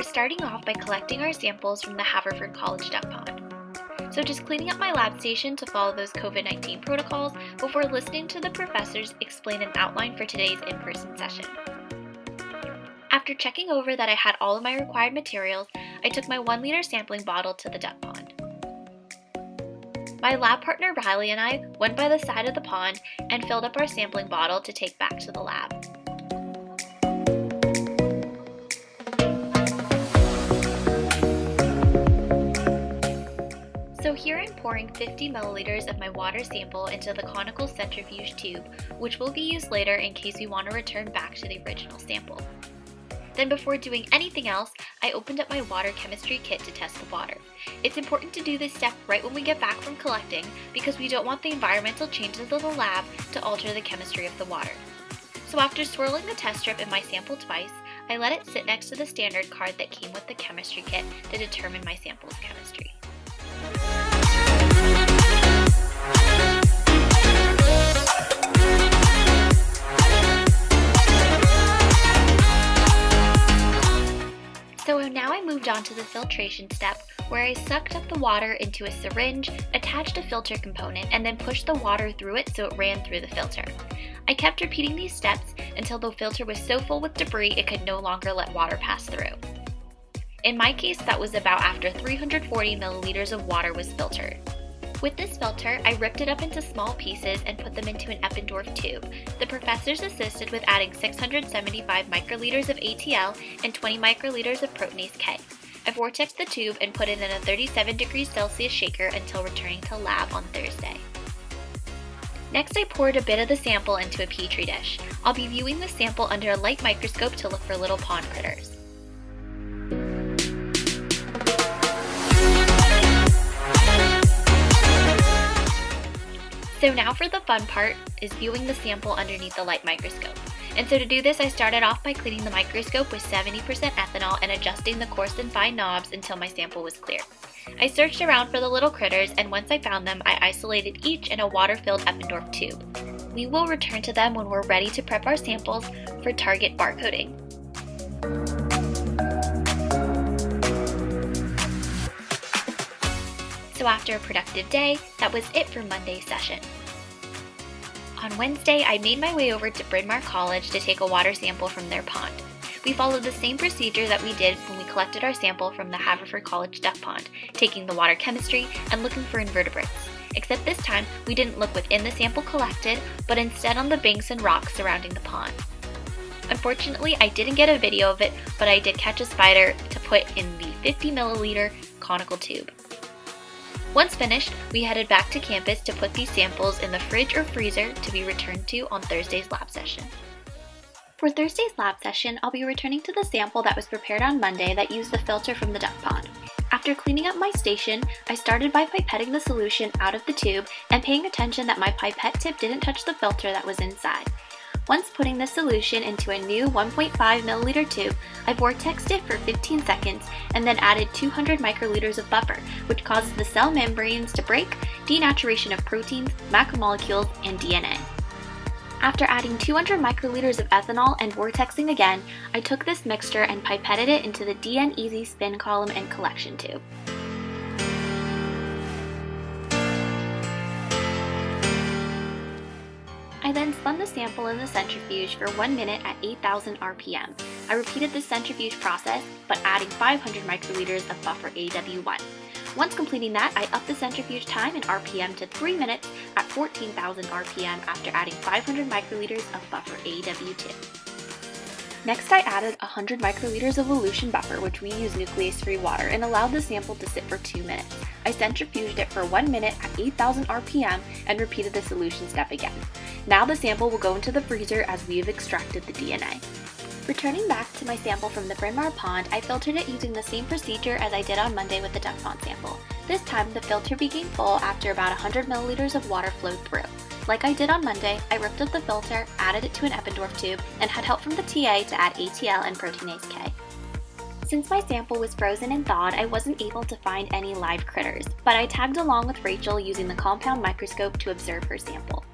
we're starting off by collecting our samples from the Haverford College duck pond. So just cleaning up my lab station to follow those COVID-19 protocols before listening to the professors explain an outline for today's in-person session. After checking over that I had all of my required materials, I took my 1-liter sampling bottle to the duck pond. My lab partner Riley and I went by the side of the pond and filled up our sampling bottle to take back to the lab. So here I'm pouring 50 milliliters of my water sample into the conical centrifuge tube, which will be used later in case we want to return back to the original sample. Then before doing anything else, I opened up my water chemistry kit to test the water. It's important to do this step right when we get back from collecting because we don't want the environmental changes of the lab to alter the chemistry of the water. So after swirling the test strip in my sample twice, I let it sit next to the standard card that came with the chemistry kit to determine my sample's chemistry. So now I moved on to the filtration step where I sucked up the water into a syringe, attached a filter component, and then pushed the water through it so it ran through the filter. I kept repeating these steps until the filter was so full with debris it could no longer let water pass through. In my case, that was about after 340 milliliters of water was filtered. With this filter, I ripped it up into small pieces and put them into an Eppendorf tube. The professors assisted with adding 675 microliters of ATL and 20 microliters of proteinase K. I vortexed the tube and put it in a 37 degrees Celsius shaker until returning to lab on Thursday. Next, I poured a bit of the sample into a petri dish. I'll be viewing the sample under a light microscope to look for little pond critters. So now for the fun part is viewing the sample underneath the light microscope. And so to do this, I started off by cleaning the microscope with 70% ethanol and adjusting the coarse and fine knobs until my sample was clear. I searched around for the little critters, and once I found them, I isolated each in a water-filled Eppendorf tube. We will return to them when we're ready to prep our samples for target barcoding. So after a productive day, that was it for Monday's session. On Wednesday, I made my way over to Bryn College to take a water sample from their pond. We followed the same procedure that we did when we collected our sample from the Haverford College duck pond, taking the water chemistry and looking for invertebrates. Except this time, we didn't look within the sample collected, but instead on the banks and rocks surrounding the pond. Unfortunately, I didn't get a video of it, but I did catch a spider to put in the 50 milliliter conical tube. Once finished, we headed back to campus to put these samples in the fridge or freezer to be returned to on Thursday's lab session. For Thursday's lab session, I'll be returning to the sample that was prepared on Monday that used the filter from the duck pond. After cleaning up my station, I started by pipetting the solution out of the tube and paying attention that my pipette tip didn't touch the filter that was inside. Once putting the solution into a new 1.5 milliliter tube, I vortexed it for 15 seconds and then added 200 microliters of buffer, which causes the cell membranes to break, denaturation of proteins, macromolecules, and DNA. After adding 200 microliters of ethanol and vortexing again, I took this mixture and pipetted it into the DN Easy spin column and collection tube. I then spun the sample in the centrifuge for 1 minute at 8,000 RPM. I repeated this centrifuge process, but adding 500 microliters of buffer AW1. Once completing that, I upped the centrifuge time and RPM to 3 minutes at 14,000 RPM after adding 500 microliters of buffer AW2. Next, I added 100 microliters of elution buffer, which we use nuclease-free water, and allowed the sample to sit for 2 minutes. I centrifuged it for 1 minute at 8,000 RPM and repeated the solution step again. Now the sample will go into the freezer as we have extracted the DNA. Returning back to my sample from the Bryn pond, I filtered it using the same procedure as I did on Monday with the duck pond sample. This time, the filter became full after about 100 milliliters of water flowed through. Like I did on Monday, I ripped up the filter, added it to an Eppendorf tube, and had help from the TA to add ATL and proteinase K. Since my sample was frozen and thawed, I wasn't able to find any live critters, but I tagged along with Rachel using the compound microscope to observe her sample.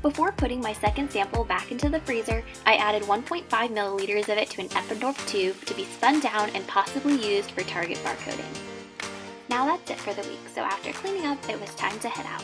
Before putting my second sample back into the freezer, I added 1.5 milliliters of it to an Eppendorf tube to be spun down and possibly used for target barcoding. Now that's it for the week, so after cleaning up, it was time to head out.